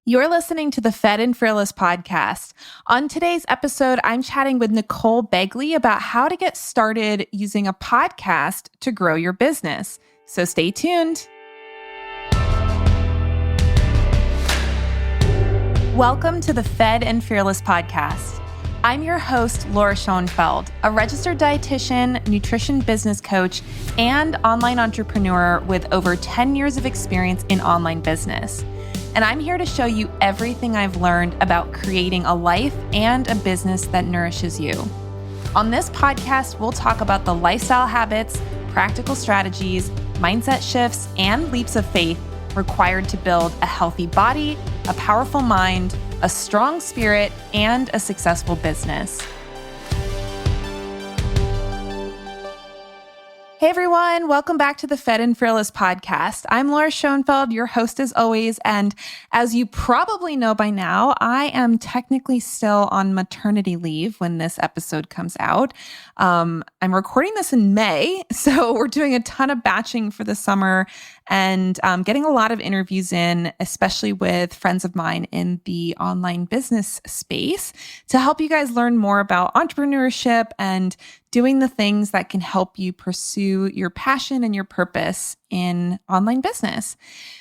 You're listening to the Fed and Fearless podcast. On today's episode, I'm chatting with Nicole Begley about how to get started using a podcast to grow your business. So stay tuned. Welcome to the Fed and Fearless podcast. I'm your host, Laura Schoenfeld, a registered dietitian, nutrition business coach, and online entrepreneur with over 10 years of experience in online business. And I'm here to show you everything I've learned about creating a life and a business that nourishes you. On this podcast, we'll talk about the lifestyle habits, practical strategies, mindset shifts, and leaps of faith required to build a healthy body, a powerful mind, a strong spirit, and a successful business. Hey everyone, welcome back to the Fed and Fearless podcast. I'm Laura Schoenfeld, your host as always, and as you probably know by now, I am technically still on maternity leave when this episode comes out. I'm recording this in May, so we're doing a ton of batching for the summer and getting a lot of interviews in, especially with friends of mine in the online business space, to help you guys learn more about entrepreneurship and doing the things that can help you pursue your passion and your purpose in online business.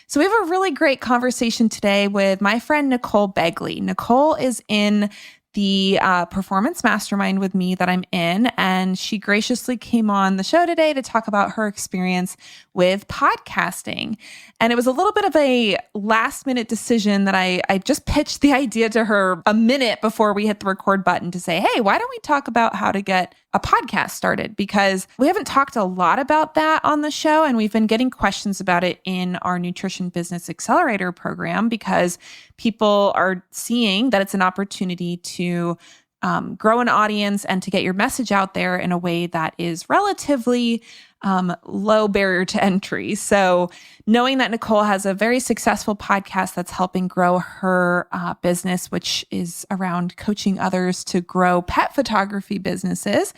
So we have a really great conversation today with my friend Nicole Begley. Nicole is in the performance mastermind with me that I'm in, and she graciously came on the show today to talk about her experience with podcasting. And it was a little bit of a last minute decision that I just pitched the idea to her a minute before we hit the record button to say, hey, why don't we talk about how to get a podcast started? Because we haven't talked a lot about that on the show, and we've been getting questions about it in our Nutrition Business Accelerator program because people are seeing that it's an opportunity to grow an audience and to get your message out there in a way that is relatively low barrier to entry. So knowing that Nicole has a very successful podcast that's helping grow her business, which is around coaching others to grow pet photography businesses,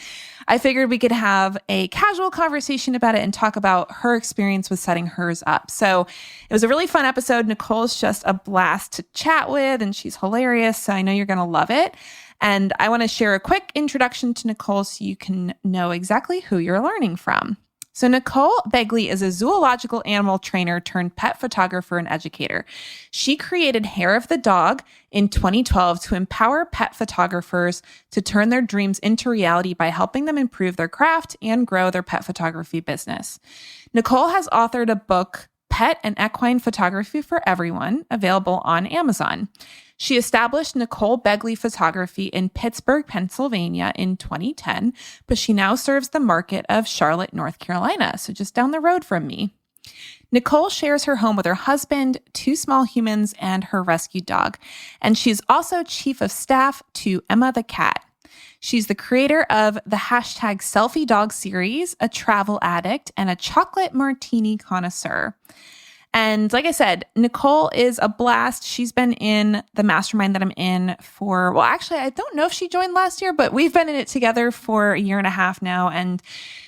I figured we could have a casual conversation about it and talk about her experience with setting hers up. So it was a really fun episode. Nicole's just a blast to chat with, and she's hilarious. So I know you're going to love it. And I want to share a quick introduction to Nicole so you can know exactly who you're learning from. So Nicole Begley is a zoological animal trainer turned pet photographer and educator. She created Hair of the Dog in 2012 to empower pet photographers to turn their dreams into reality by helping them improve their craft and grow their pet photography business. Nicole has authored a book, Pet and Equine Photography for Everyone, available on Amazon. She established Nicole Begley Photography in Pittsburgh, Pennsylvania in 2010, but she now serves the market of Charlotte, North Carolina, so just down the road from me. Nicole shares her home with her husband, 2 small humans, and her rescue dog. And she's also chief of staff to Emma the cat. She's the creator of the hashtag Selfie Dog series, a travel addict, and a chocolate martini connoisseur. And like I said, Nicole is a blast. She's been in the mastermind that I'm in for, well, actually, I don't know if she joined last year, but we've been in it together for a year and a half now. And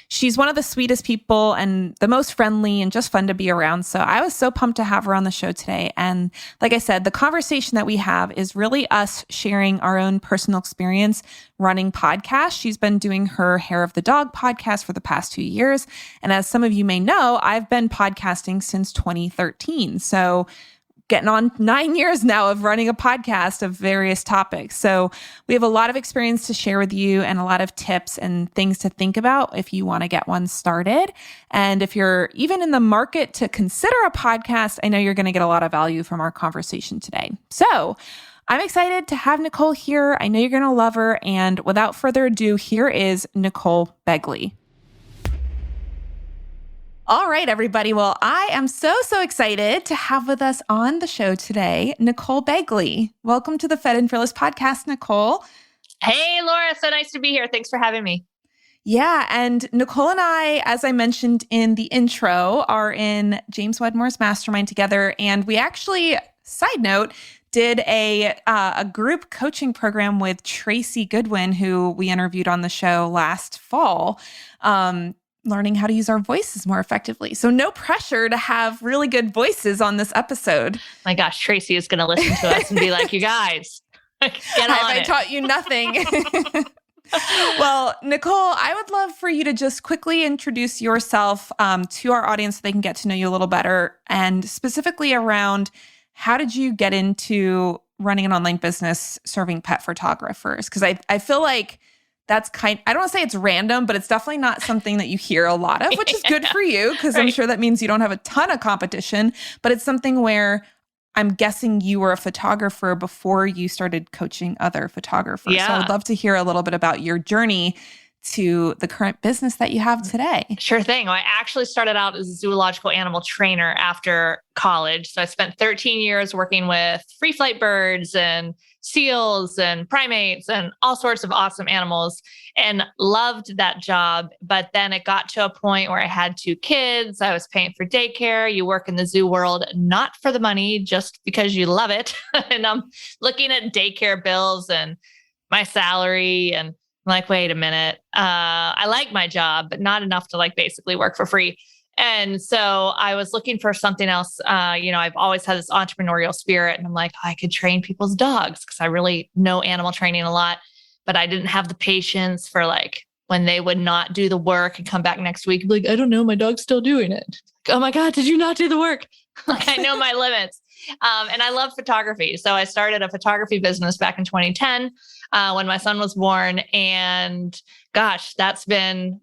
she's one of the sweetest people and the most friendly and just fun to be around. So I was so pumped to have her on the show today. And like I said, the conversation that we have is really us sharing our own personal experience running podcasts. She's been doing her Hair of the Dog podcast for the past 2 years. And as some of you may know, I've been podcasting since 2013. So getting on 9 years now of running a podcast of various topics. So we have a lot of experience to share with you and a lot of tips and things to think about if you want to get one started. And if you're even in the market to consider a podcast, I know you're going to get a lot of value from our conversation today. So I'm excited to have Nicole here. I know you're going to love her. And without further ado, here is Nicole Begley. All right, everybody. Well, I am so excited to have with us on the show today, Nicole Begley. Welcome to the Fed and Fearless podcast, Nicole. Hey, Laura. So nice to be here. Thanks for having me. Yeah. And Nicole and I, as I mentioned in the intro, are in James Wedmore's mastermind together. And we actually, side note, did a group coaching program with Tracy Goodwin, who we interviewed on the show last fall. learning how to use our voices more effectively. So no pressure to have really good voices on this episode. My gosh, Tracy is going to listen to us and be like, you guys, get on Have I it. taught you nothing? Well, Nicole, I would love for you to just quickly introduce yourself to our audience so they can get to know you a little better, and specifically around how did you get into running an online business serving pet photographers? Because I feel like that's I don't want to say it's random, but it's definitely not something that you hear a lot of, which is good for you because I'm sure that means you don't have a ton of competition, but it's something where I'm guessing you were a photographer before you started coaching other photographers. Yeah. So I would love to hear a little bit about your journey to the current business that you have today. Sure thing. Well, I actually started out as a zoological animal trainer after college. So I spent 13 years working with free flight birds and seals and primates and all sorts of awesome animals and loved that job. But then it got to a point where I had 2 kids. I was paying for daycare. You work in the zoo world, not for the money, just because you love it. And I'm looking at daycare bills and my salary and I'm like, wait a minute. I like my job, but not enough to like basically work for free. And so I was looking for something else. I've always had this entrepreneurial spirit and I'm like, I could train people's dogs because I really know animal training a lot, but I didn't have the patience for like when they would not do the work and come back next week. Like, I don't know, my dog's still doing it. Oh my God, did you not do the work? Like I know my limits. And I love photography. So I started a photography business back in 2010 when my son was born. And gosh, that's been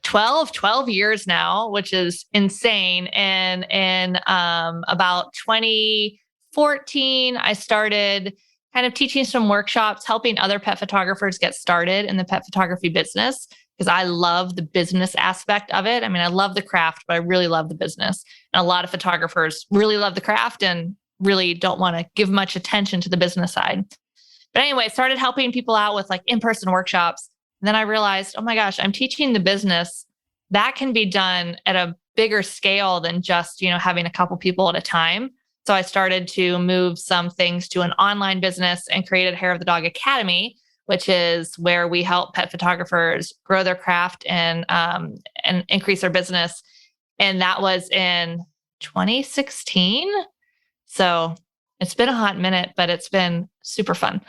12 years now, which is insane. And in about 2014, I started kind of teaching some workshops, helping other pet photographers get started in the pet photography business because I love the business aspect of it. I mean, I love the craft, but I really love the business. And a lot of photographers really love the craft and really don't want to give much attention to the business side. But anyway, I started helping people out with like in-person workshops. And then I realized, oh my gosh, I'm teaching the business that can be done at a bigger scale than just, having a couple people at a time. So I started to move some things to an online business and created Hair of the Dog Academy, which is where we help pet photographers grow their craft and increase their business. And that was in 2016. So it's been a hot minute, but it's been super fun.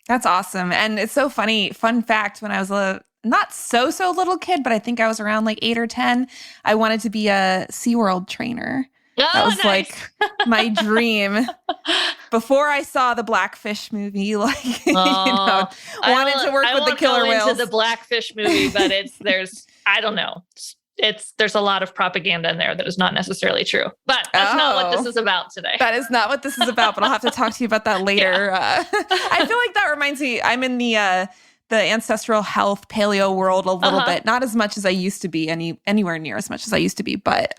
That's awesome. And it's so funny. Fun fact, when I was not so little kid, but I think I was around like 8 or 10, I wanted to be a SeaWorld trainer. Oh, that was nice. like my dream. Before I saw the Blackfish movie, wanted to work with the killer whales. I won't go into the Blackfish movie, but I don't know. There's a lot of propaganda in there that is not necessarily true, but that's not what this is about today. That is not what this is about, but I'll have to talk to you about that later. Yeah. I feel like that reminds me, I'm in the ancestral health paleo world a little bit, not as much as I used to be, anywhere near as much as I used to be. But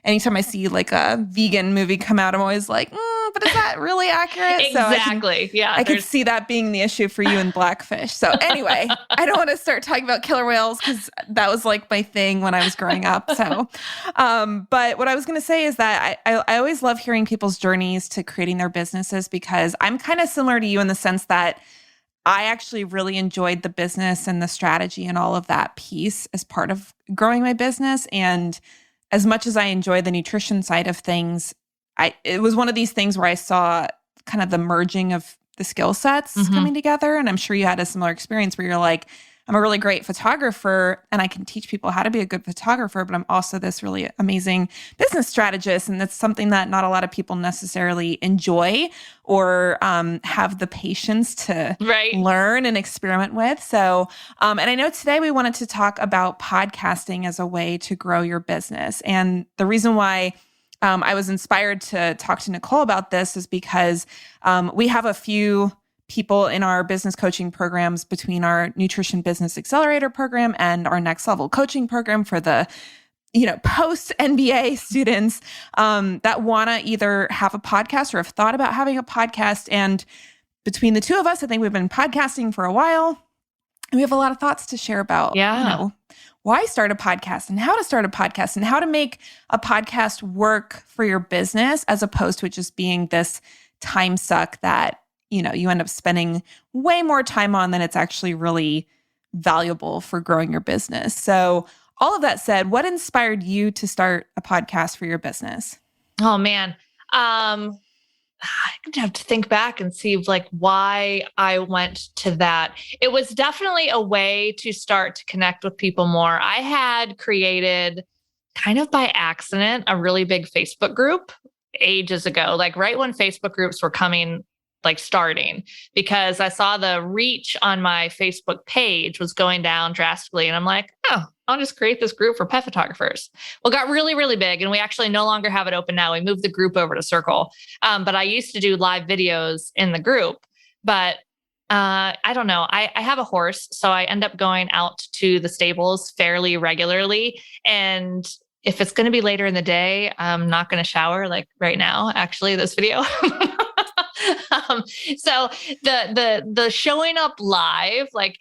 anytime I see like a vegan movie come out, I'm always like, but is that really accurate? Exactly. So I could see that being the issue for you in Blackfish. So anyway, I don't want to start talking about killer whales because that was like my thing when I was growing up. So, but what I was going to say is that I always love hearing people's journeys to creating their businesses because I'm kind of similar to you in the sense that I actually really enjoyed the business and the strategy and all of that piece as part of growing my business. And as much as I enjoy the nutrition side of things, it was one of these things where I saw kind of the merging of the skill sets coming together. And I'm sure you had a similar experience where you're like, I'm a really great photographer and I can teach people how to be a good photographer, but I'm also this really amazing business strategist. And that's something that not a lot of people necessarily enjoy or have the patience to learn and experiment with. So, and I know today we wanted to talk about podcasting as a way to grow your business. And the reason why I was inspired to talk to Nicole about this is because we have a few people in our business coaching programs between our Nutrition Business Accelerator program and our Next Level coaching program for the post NBA students that want to either have a podcast or have thought about having a podcast. And between the two of us, I think we've been podcasting for a while. And we have a lot of thoughts to share about why start a podcast and how to start a podcast and how to make a podcast work for your business as opposed to it just being this time suck that you end up spending way more time on than it's actually really valuable for growing your business. So all of that said, what inspired you to start a podcast for your business? Oh man. I'd have to think back and see like why I went to that. It was definitely a way to start to connect with people more. I had created kind of by accident a really big Facebook group ages ago, like right when Facebook groups were starting, because I saw the reach on my Facebook page was going down drastically. And I'm like, oh, I'll just create this group for pet photographers. Well, it got really, really big. And we actually no longer have it open now. We moved the group over to Circle. But I used to do live videos in the group. But I don't know. I have a horse. So I end up going out to the stables fairly regularly. And if it's going to be later in the day, I'm not going to shower like right now, actually, this video. So the showing up live, like,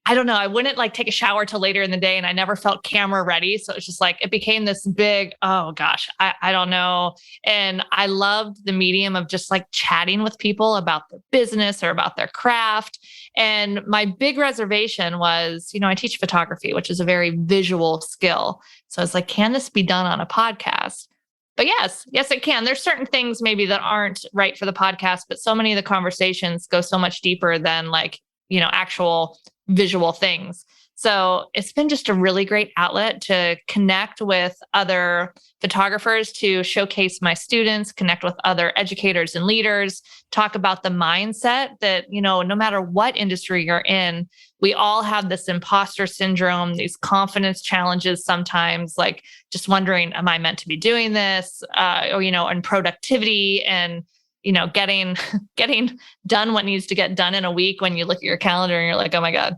I don't know, I wouldn't like take a shower till later in the day and I never felt camera ready. So it's just like, it became this big, oh gosh, I don't know. And I loved the medium of just like chatting with people about their business or about their craft. And my big reservation was, I teach photography, which is a very visual skill. So I was like, can this be done on a podcast? But yes, it can. There's certain things maybe that aren't right for the podcast, but so many of the conversations go so much deeper than like, actual visual things. So it's been just a really great outlet to connect with other photographers, to showcase my students, connect with other educators and leaders, talk about the mindset that, no matter what industry you're in, we all have this imposter syndrome, these confidence challenges sometimes, like just wondering, am I meant to be doing this? And productivity and, getting done what needs to get done in a week when you look at your calendar and you're like, oh my God,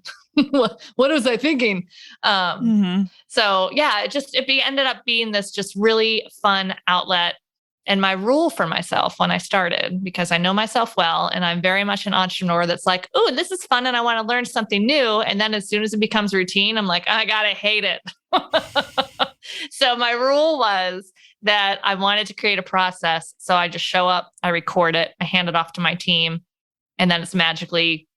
what was I thinking? So yeah, it ended up being this just really fun outlet. And my rule for myself when I started, because I know myself well, and I'm very much an entrepreneur that's like, oh, this is fun and I want to learn something new. And then as soon as it becomes routine, I'm like, I gotta hate it. So my rule was that I wanted to create a process. So I just show up, I record it, I hand it off to my team, and then it's magically,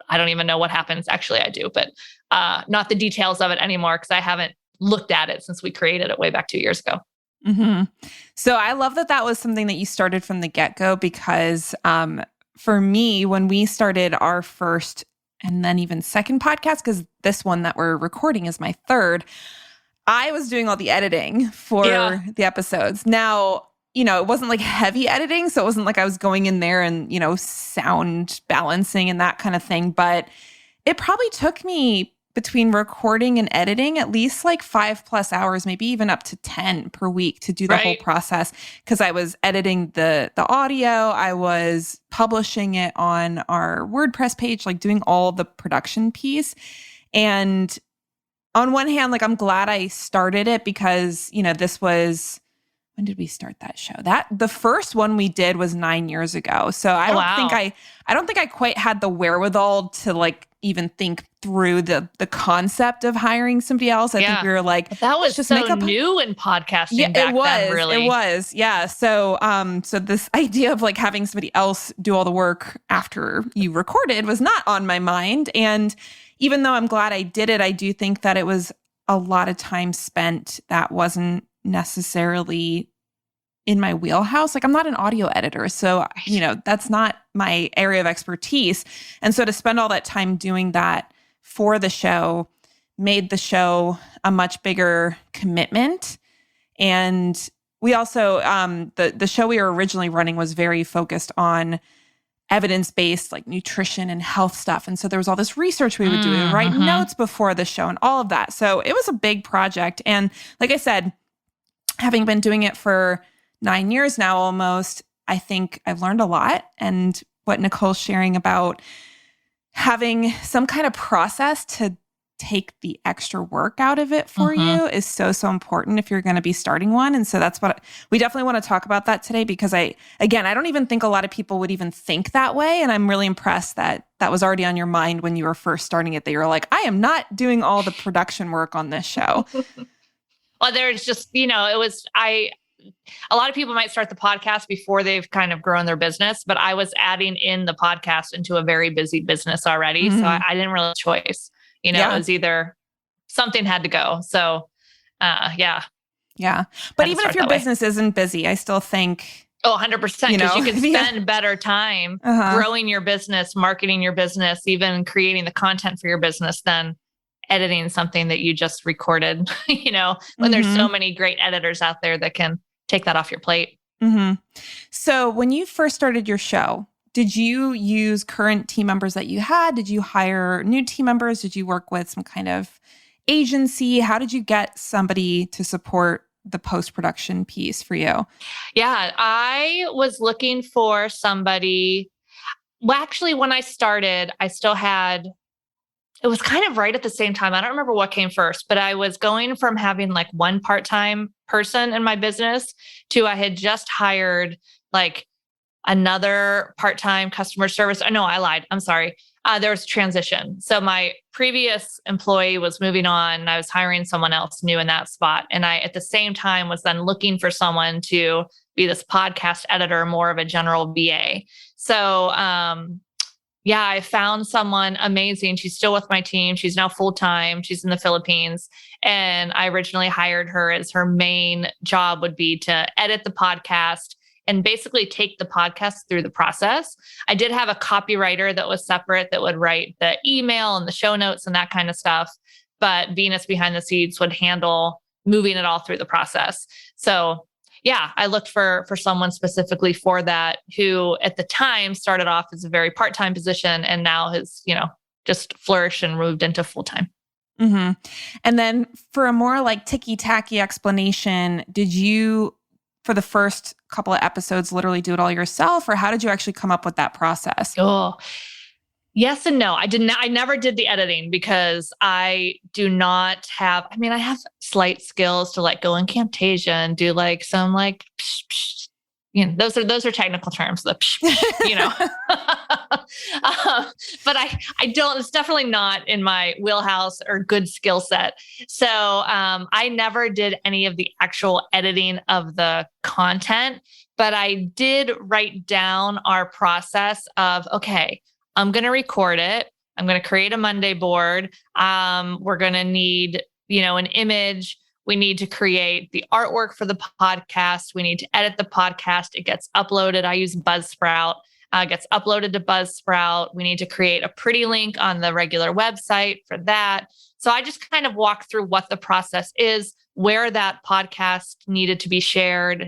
I don't even know what happens. Actually, I do, but not the details of it anymore because I haven't looked at it since we created it way back 2 years ago. Mm-hmm. So I love that was something that you started from the get-go because for me, when we started our first and then even second podcast, because this one that we're recording is my third, I was doing all the editing for the episodes. Now, it wasn't like heavy editing. So it wasn't like I was going in there and, sound balancing and that kind of thing. But it probably took me between recording and editing at least like 5+ hours, maybe even up to 10 per week to do the whole process. Because I was editing the audio, I was publishing it on our WordPress page, like doing all the production piece. And on one hand, like I'm glad I started it because, this was, when did we start that show? The first one we did was 9 years ago. So I don't think I quite had the wherewithal to like even think through the concept of hiring somebody else. I think we were like, that was just so new in podcasting back then, really. It was. Yeah. So so this idea of like having somebody else do all the work after you recorded was not on my mind. And even though I'm glad I did it, I do think that it was a lot of time spent that wasn't necessarily in my wheelhouse. Like I'm not an audio editor. So, that's not my area of expertise. And so to spend all that time doing that for the show made the show a much bigger commitment. And we also, the show we were originally running was very focused on evidence-based like nutrition and health stuff. And so there was all this research we would do and write notes before the show and all of that. So it was a big project. And like I said, having been doing it for 9 years now almost, I think I've learned a lot. And what Nicole's sharing about having some kind of process to take the extra work out of it for you is so important if you're going to be starting one. And so that's what we definitely want to talk about that today, because I don't even think a lot of people would even think that way. And I'm really impressed that that was already on your mind when you were first starting it, that you're like, I am not doing all the production work on this show. Well, there's just, a lot of people might start the podcast before they've kind of grown their business, but I was adding in the podcast into a very busy business already. So I didn't really have a choice. It was either something had to go. So, yeah. Yeah. But even if your business isn't busy, I still think... Oh, 100%. Because you can spend better time growing your business, marketing your business, even creating the content for your business than editing something that you just recorded, when there's so many great editors out there that can take that off your plate. So when you first started your show, did you use current team members that you had? Did you hire new team members? Did you work with some kind of agency? How did you get somebody to support the post-production piece for you? Yeah, I was looking for somebody. Well, actually, when I started, it was kind of right at the same time. I don't remember what came first, but I was going from having like one part-time person in my business to I had just hired like another part-time customer service. No, I lied. I'm sorry. There was a transition. So my previous employee was moving on and I was hiring someone else new in that spot. And I, at the same time, was then looking for someone to be this podcast editor, more of a general VA. So, yeah, I found someone amazing. She's still with my team. She's now full-time. She's in the Philippines. And I originally hired her as her main job would be to edit the podcast and basically take the podcast through the process. I did have a copywriter that was separate that would write the email and the show notes and that kind of stuff. But Venus behind the scenes would handle moving it all through the process. So yeah, I looked for someone specifically for that, who at the time started off as a very part-time position and now has, just flourished and moved into full-time. And then for a more like ticky-tacky explanation, did you, for the first couple of episodes, literally do it all yourself, or how did you actually come up with that process? Oh, yes and no. I never did the editing because I do not have, I have slight skills to like go in Camtasia and do like some like, psh, psh, those are technical terms, the psh, psh, but I don't, it's definitely not in my wheelhouse or good skill set. So I never did any of the actual editing of the content, but I did write down our process of, okay, I'm going to record it. I'm going to create a Monday board. We're going to need, an image. We need to create the artwork for the podcast. We need to edit the podcast. It gets uploaded. I use Buzzsprout. It gets uploaded to Buzzsprout. We need to create a pretty link on the regular website for that. So I just kind of walk through what the process is, where that podcast needed to be shared,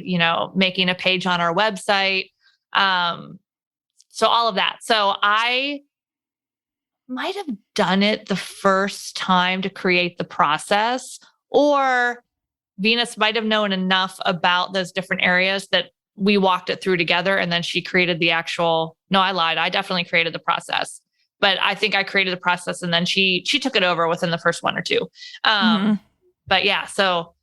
making a page on our website. So all of that. So I might have done it the first time to create the process, or Venus might have known enough about those different areas that we walked it through together. And then she created the actual, no, I lied. I definitely created the process, but I think I created the process and then she took it over within the first one or two. But yeah, so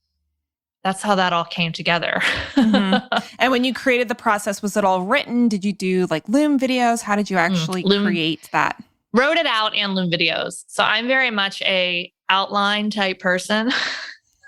that's how that all came together. And when you created the process, was it all written? Did you do like Loom videos? How did you actually create that? Wrote it out and Loom videos. So I'm very much a outline type person.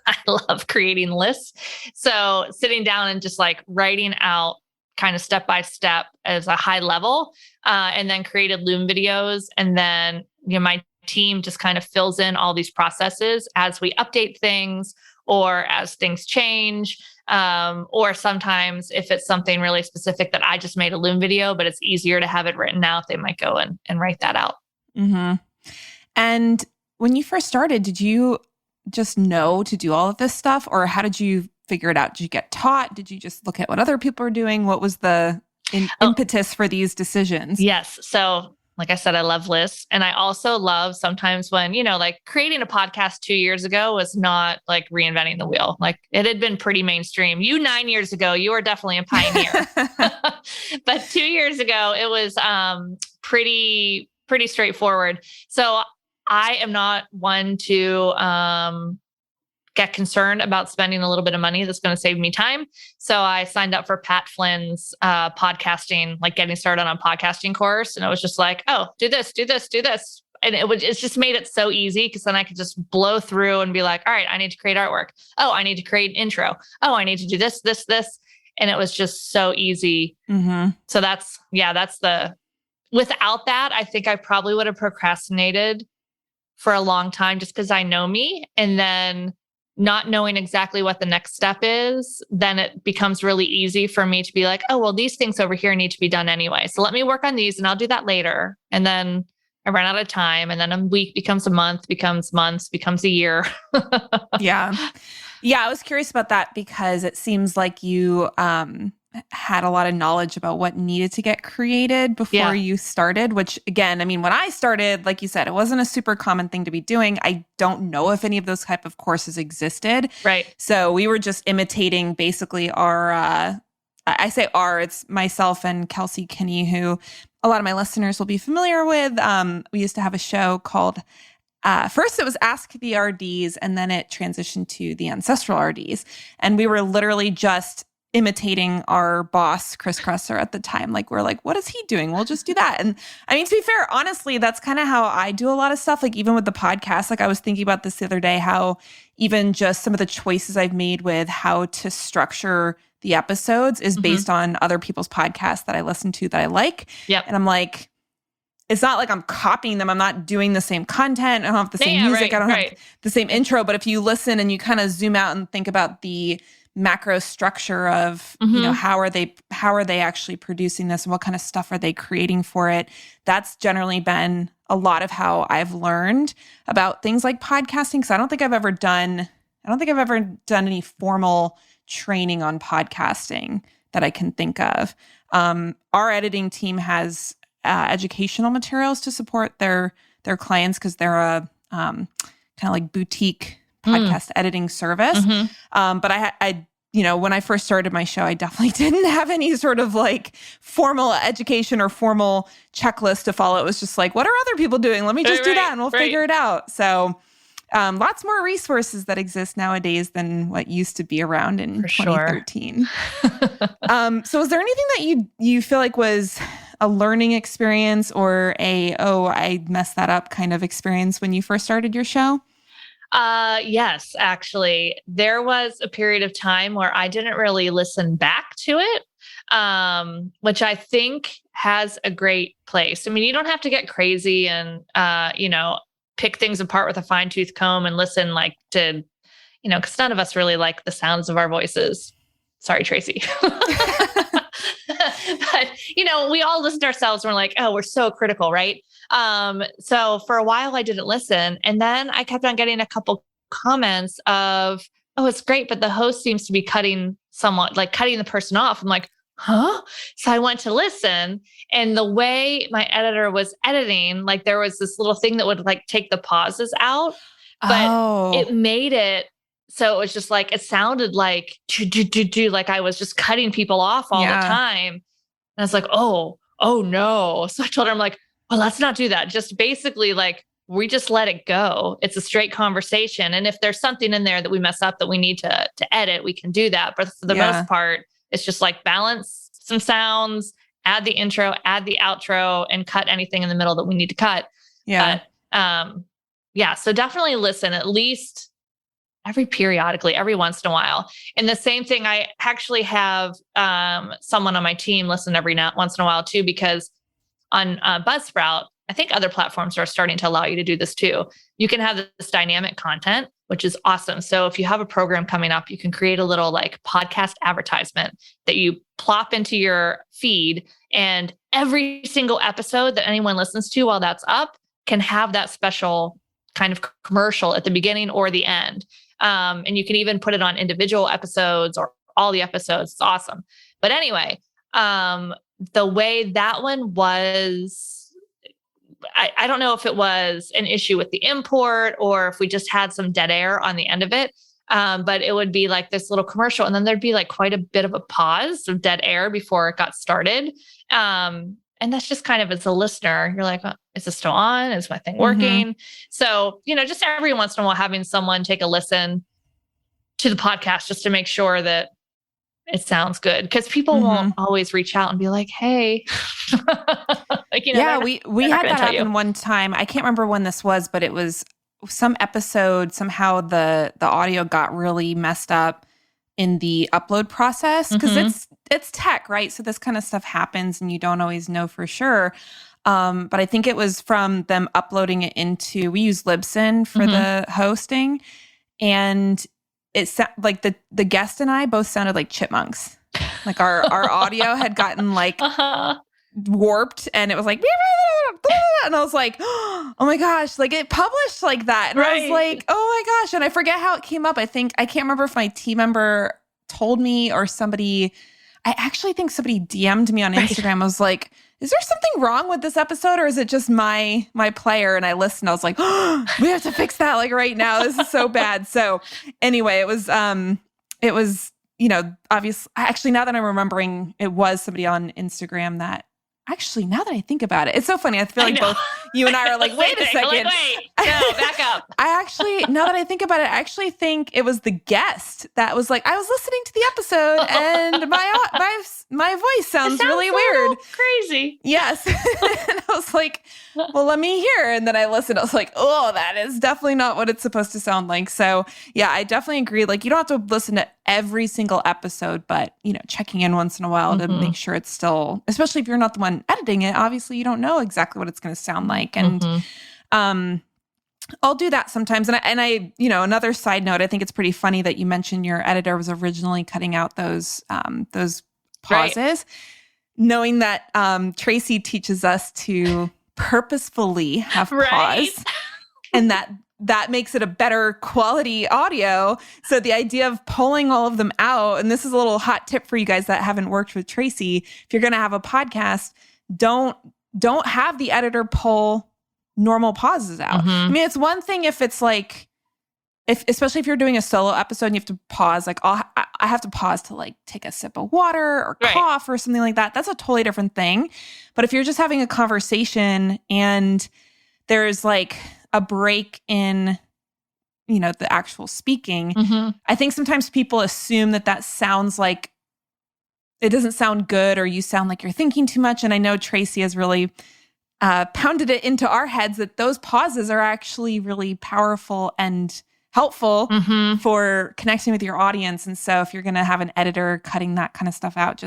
I love creating lists. So sitting down and just like writing out kind of step by step as a high level, and then created Loom videos. And then, my team just kind of fills in all these processes as we update things or as things change. Or sometimes if it's something really specific that I just made a Loom video, but it's easier to have it written out, they might go and write that out. And when you first started, did you just know to do all of this stuff, or how did you figure it out? Did you get taught? Did you just look at what other people are doing? What was the impetus for these decisions? Yes. So like I said, I love lists. And I also love sometimes when, like creating a podcast 2 years ago was not like reinventing the wheel. Like it had been pretty mainstream. 9 years ago, you were definitely a pioneer. But 2 years ago, it was pretty straightforward. So I am not one to get concerned about spending a little bit of money that's going to save me time. So I signed up for Pat Flynn's podcasting, like getting started on podcasting course. And it was just like, oh, do this. And it's just made it so easy because then I could just blow through and be like, all right, I need to create artwork. Oh, I need to create an intro. Oh, I need to do this. And it was just so easy. So without that, I think I probably would have procrastinated for a long time just because I know me. And then not knowing exactly what the next step is, then it becomes really easy for me to be like, oh, well, these things over here need to be done anyway. So let me work on these and I'll do that later. And then I run out of time. And then a week becomes a month, becomes months, becomes a year. Yeah. Yeah. I was curious about that because it seems like you had a lot of knowledge about what needed to get created before you started, which again, I mean, when I started, like you said, it wasn't a super common thing to be doing. I don't know if any of those type of courses existed. Right. So we were just imitating basically I say it's myself and Kelsey Kinney, who a lot of my listeners will be familiar with. We used to have a show called first it was Ask the RDs, and then it transitioned to the Ancestral RDs. And we were literally just imitating our boss, Chris Kresser, at the time. Like, we're like, what is he doing? We'll just do that. And I mean, to be fair, honestly, that's kind of how I do a lot of stuff. Like, even with the podcast, like I was thinking about this the other day, how even just some of the choices I've made with how to structure the episodes is based on other people's podcasts that I listen to that I like. Yep. And I'm like, it's not like I'm copying them. I'm not doing the same content. I don't have the same music. I don't have the same intro. But if you listen and you kind of zoom out and think about the macro structure of, you know, how are they actually producing this and what kind of stuff are they creating for it? That's generally been a lot of how I've learned about things like podcasting. Because I don't think I've ever done any formal training on podcasting that I can think of. Our editing team has educational materials to support their clients because they're a kind of like boutique podcast editing service. But I, you know, when I first started my show, I definitely didn't have any sort of like formal education or formal checklist to follow. It was just like, what are other people doing? Let me just do that and we'll figure it out. So lots more resources that exist nowadays than what used to be around in 2013. So is there anything that you feel like was a learning experience or I messed that up kind of experience when you first started your show? Yes, actually. There was a period of time where I didn't really listen back to it, which I think has a great place. I mean, you don't have to get crazy and, you know, pick things apart with a fine-tooth comb and listen like to, you know, because none of us really like the sounds of our voices. Sorry, Tracy. But, you know, we all listen to ourselves and we're like, oh, we're so critical, right? So for a while I didn't listen. And then I kept on getting a couple comments of, oh, it's great, but the host seems to be cutting the person off. I'm like, huh? So I went to listen, and the way my editor was editing, like there was this little thing that would like take the pauses out, but it made it so it was just like, it sounded like like I was just cutting people off all the time. And I was like, oh no. So I told her, I'm like, well, let's not do that. Just basically like, we just let it go. It's a straight conversation. And if there's something in there that we mess up that we need to edit, we can do that. But for the most part, it's just like balance some sounds, add the intro, add the outro, and cut anything in the middle that we need to cut. Yeah. But, so definitely listen, at least periodically, every once in a while. And the same thing, I actually have someone on my team listen every once in a while too, because on Buzzsprout, I think other platforms are starting to allow you to do this too. You can have this dynamic content, which is awesome. So if you have a program coming up, you can create a little like podcast advertisement that you plop into your feed, and every single episode that anyone listens to while that's up can have that special kind of commercial at the beginning or the end. And you can even put it on individual episodes or all the episodes. It's awesome. But anyway, the way that one was, I don't know if it was an issue with the import or if we just had some dead air on the end of it. But it would be like this little commercial, and then there'd be like quite a bit of a pause of dead air before it got started. And that's just kind of, as a listener, you're like, oh, is this still on? Is my thing working? So, you know, just every once in a while, having someone take a listen to the podcast just to make sure that it sounds good. Because people won't always reach out and be like, hey. Like, you know, we had that happen one time. I can't remember when this was, but it was some episode. Somehow the audio got really messed up in the upload process, because it's tech, right? So this kind of stuff happens and you don't always know for sure. But I think it was from them uploading it into, we use Libsyn for the hosting. And it like the guest and I both sounded like chipmunks. Like our audio had gotten like warped, and it was like, and I was like, oh my gosh, like it published like that. And I was like, oh my gosh. And I forget how it came up. I can't remember if my team member told me or somebody, I actually think somebody DM'd me on Instagram. I was like, is there something wrong with this episode, or is it just my player? And I listened. I was like, oh, we have to fix that like right now. This is so bad. So anyway, it was, obvious. Actually, now that I'm remembering, it was somebody on Instagram that, actually, now that I think about it, it's so funny. I feel like both you and I are like, wait a second. Wait, no, back up. I actually, now that I think about it, I actually think it was the guest that was like, I was listening to the episode and my voice sounds really weird. Crazy. Yes. And I was like, well, let me hear. And then I listened. I was like, oh, that is definitely not what it's supposed to sound like. So yeah, I definitely agree. Like, you don't have to listen to every single episode, but checking in once in a while to make sure it's still, especially if you're not the one editing it, obviously you don't know exactly what it's going to sound like. And I'll do that sometimes. And I, another side note, I think it's pretty funny that you mentioned your editor was originally cutting out those pauses, knowing that Tracy teaches us to purposefully have pause, and that makes it a better quality audio. So the idea of pulling all of them out, and this is a little hot tip for you guys that haven't worked with Tracy, if you're going to have a podcast, don't have the editor pull normal pauses out. I mean, it's one thing if it's like, especially if you're doing a solo episode and you have to pause, like I have to pause to like take a sip of water or cough or something like that. That's a totally different thing. But if you're just having a conversation and there's like a break in, the actual speaking, I think sometimes people assume that sounds like it doesn't sound good, or you sound like you're thinking too much. And I know Tracy has really pounded it into our heads that those pauses are actually really powerful and helpful for connecting with your audience. And so if you're going to have an editor cutting that kind of stuff out,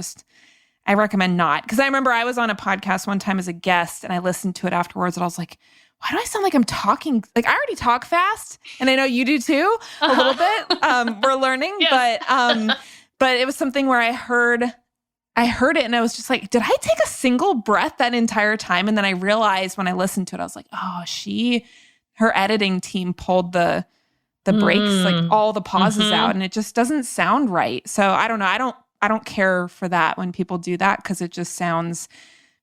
I recommend not. Because I remember I was on a podcast one time as a guest and I listened to it afterwards and I was like, why do I sound like I'm talking? Like, I already talk fast, and I know you do too, a little bit. We're learning, but it was something where I heard it and I was just like, did I take a single breath that entire time? And then I realized when I listened to it, I was like, oh, her editing team pulled the breaks, like all the pauses out, and it just doesn't sound right. So I don't know. I don't care for that when people do that, because it just sounds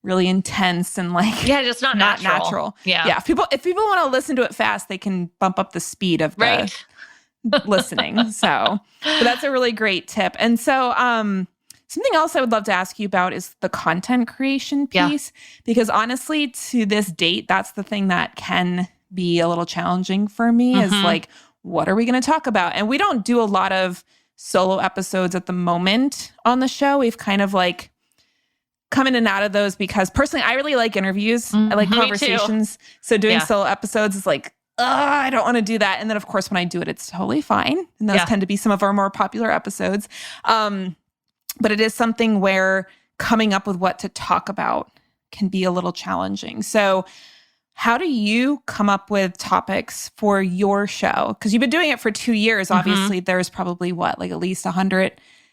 really intense and like just not natural. Yeah. If people want to listen to it fast, they can bump up the speed of the listening. So, but that's a really great tip. And so, something else I would love to ask you about is the content creation piece, because honestly, to this date, that's the thing that can be a little challenging for me is like, what are we going to talk about? And we don't do a lot of solo episodes at the moment on the show. We've kind of like come in and out of those because personally, I really like interviews. I like conversations. So doing solo episodes is like, I don't want to do that. And then of course, when I do it, it's totally fine. And those tend to be some of our more popular episodes. But it is something where coming up with what to talk about can be a little challenging. So how do you come up with topics for your show? Because you've been doing it for 2 years. Obviously, there's probably at least 100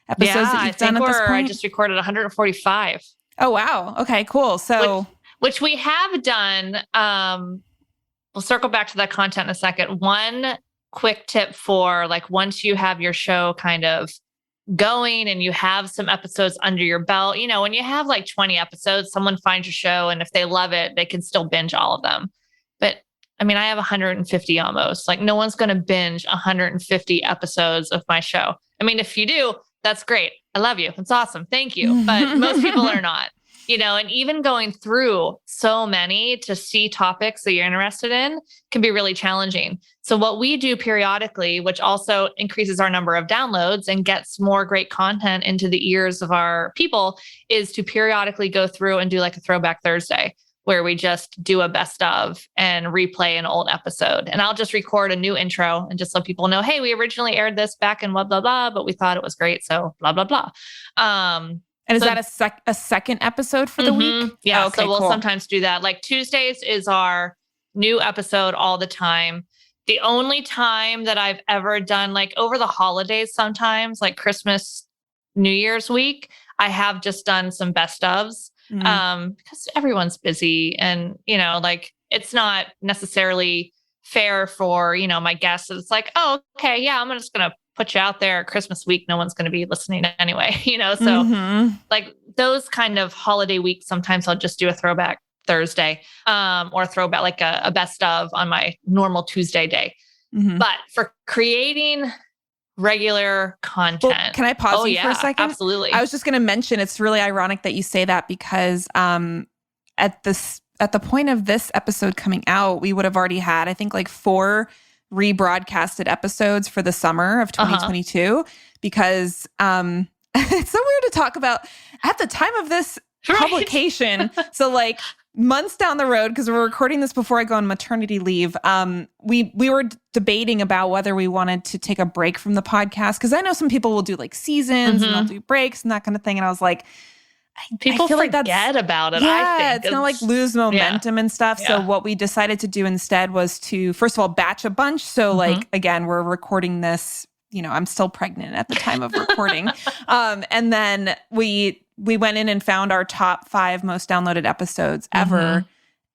episodes that you've done at this point? I just recorded 145. Oh, wow. Okay, cool. So, which we have done. We'll circle back to that content in a second. One quick tip for like, once you have your show kind of going and you have some episodes under your belt, when you have like 20 episodes, someone finds your show and if they love it, they can still binge all of them. But I mean, I have 150 almost. Like, no one's going to binge 150 episodes of my show. I mean, if you do, that's great. I love you. It's awesome. Thank you. But most people are not, and even going through so many to see topics that you're interested in can be really challenging. So what we do periodically, which also increases our number of downloads and gets more great content into the ears of our people, is to periodically go through and do like a Throwback Thursday, where we just do a best of and replay an old episode. And I'll just record a new intro and just let people know, hey, we originally aired this back in blah, blah, blah, but we thought it was great. So blah, blah, blah. And is that a second episode for the week? Yeah. Oh, okay, so we'll cool. sometimes do that. Like Tuesdays is our new episode all the time. The only time that I've ever done, like over the holidays, sometimes like Christmas, New Year's week, I have just done some best ofs because everyone's busy and, like it's not necessarily fair for, my guests. It's like, oh, okay, yeah, I'm just going to put you out there Christmas week. No one's going to be listening anyway, so like those kind of holiday weeks, sometimes I'll just do a throwback Thursday or throwback like a best of on my normal Tuesday day. But for creating regular content. Well, can I pause you for a second? Absolutely. I was just going to mention, it's really ironic that you say that because at the point of this episode coming out, we would have already had, I think, like 4 rebroadcasted episodes for the summer of 2022 because it's so weird to talk about at the time of this publication. So like months down the road, because we're recording this before I go on maternity leave, we were debating about whether we wanted to take a break from the podcast. Because I know some people will do like seasons and they'll do breaks and that kind of thing. And I was like, people feel forget like that's, about it. Yeah, I think it's gonna like lose momentum and stuff. So what we decided to do instead was to, first of all, batch a bunch. So like, again, we're recording this, I'm still pregnant at the time of recording. And then we went in and found our top 5 most downloaded episodes ever.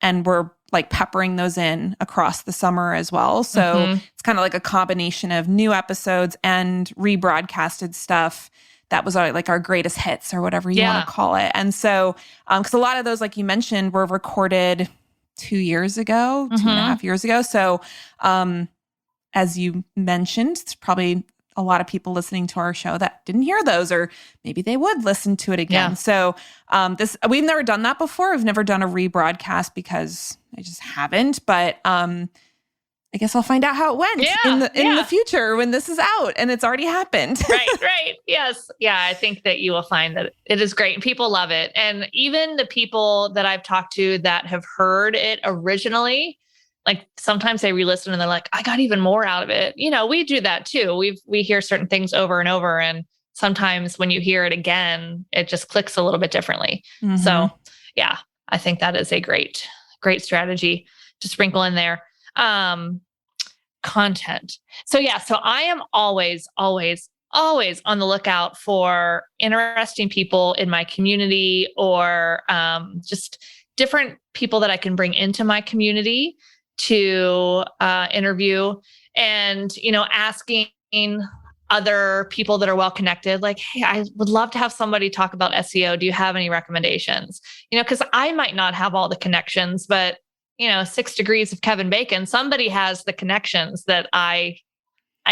And we're like peppering those in across the summer as well. So it's kind of like a combination of new episodes and rebroadcasted stuff. That was our greatest hits or whatever you want to call it. And so, because a lot of those, like you mentioned, were recorded 2 years ago, 2.5 years ago. So, as you mentioned, it's probably a lot of people listening to our show that didn't hear those, or maybe they would listen to it again. Yeah. So, we've never done that before. We've never done a rebroadcast because I just haven't. But I guess I'll find out how it went in the future when this is out and it's already happened. Right. Yes. Yeah. I think that you will find that it is great and people love it. And even the people that I've talked to that have heard it originally, like sometimes they re-listen and they're like, I got even more out of it. We do that too. We hear certain things over and over. And sometimes when you hear it again, it just clicks a little bit differently. So yeah, I think that is a great strategy to sprinkle in there. Content. So I am always on the lookout for interesting people in my community or just different people that I can bring into my community to interview and, asking other people that are well connected, like, hey, I would love to have somebody talk about SEO. Do you have any recommendations? Because I might not have all the connections, but 6 degrees of Kevin Bacon, somebody has the connections that I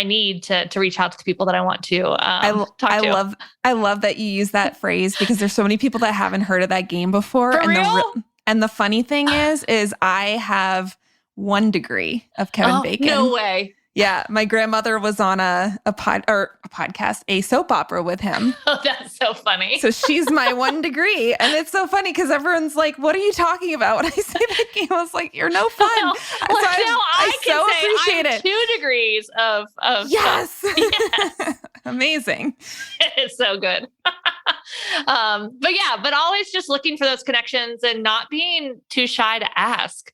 need to reach out to the people that I want to talk to. I love that you use that phrase because there's so many people that haven't heard of that game before. For real? And the funny thing is I have 1 degree of Kevin Bacon. No way. Yeah, my grandmother was on a podcast, a soap opera with him. Oh, that's so funny. So she's my 1 degree. And it's so funny because everyone's like, what are you talking about? When I say that game, I was like, you're no fun. Well, I can so say appreciate I'm it. 2 degrees of yes. Yes. Amazing. It's so good. But always just looking for those connections and not being too shy to ask.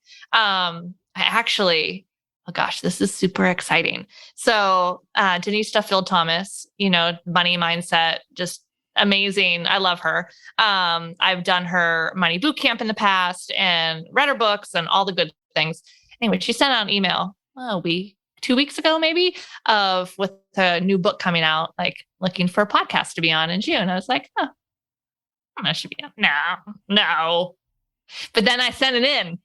Oh gosh, this is super exciting. So Denise Duffield-Thomas, money mindset, just amazing. I love her. I've done her money boot camp in the past and read her books and all the good things. Anyway, she sent out an email 2 weeks ago, maybe, with a new book coming out, like looking for a podcast to be on in June. I was like, I should be on. No. But then I sent it in.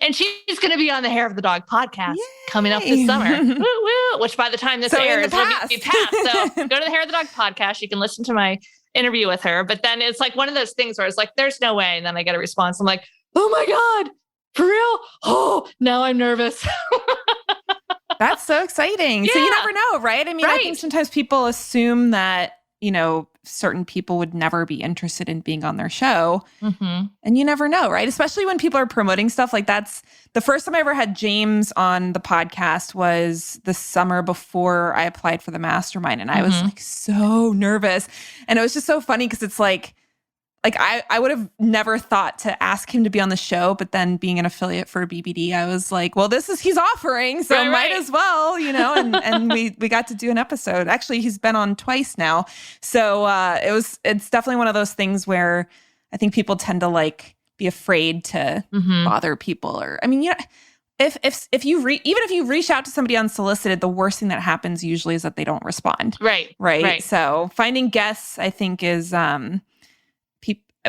And she's going to be on the Hair of the Dog podcast coming up this summer, woo, woo, which by the time this airs, will be past. So go to the Hair of the Dog podcast. You can listen to my interview with her. But then it's like one of those things where it's like, there's no way. And then I get a response. I'm like, oh my God, for real? Oh, now I'm nervous. That's so exciting. Yeah. So you never know, right? I mean, I think sometimes people assume that, certain people would never be interested in being on their show. And you never know, right? Especially when people are promoting stuff. Like that's the first time I ever had James on the podcast was the summer before I applied for the mastermind. And I was like so nervous. And it was just so funny because it's like, like I would have never thought to ask him to be on the show, but then being an affiliate for BBD, I was like, well, he's offering, so might as well, and we got to do an episode. Actually, he's been on twice now. So it's definitely one of those things where I think people tend to like be afraid to bother people, or, I mean, if you even if you reach out to somebody unsolicited, the worst thing that happens usually is that they don't respond. Right. So finding guests, I think, is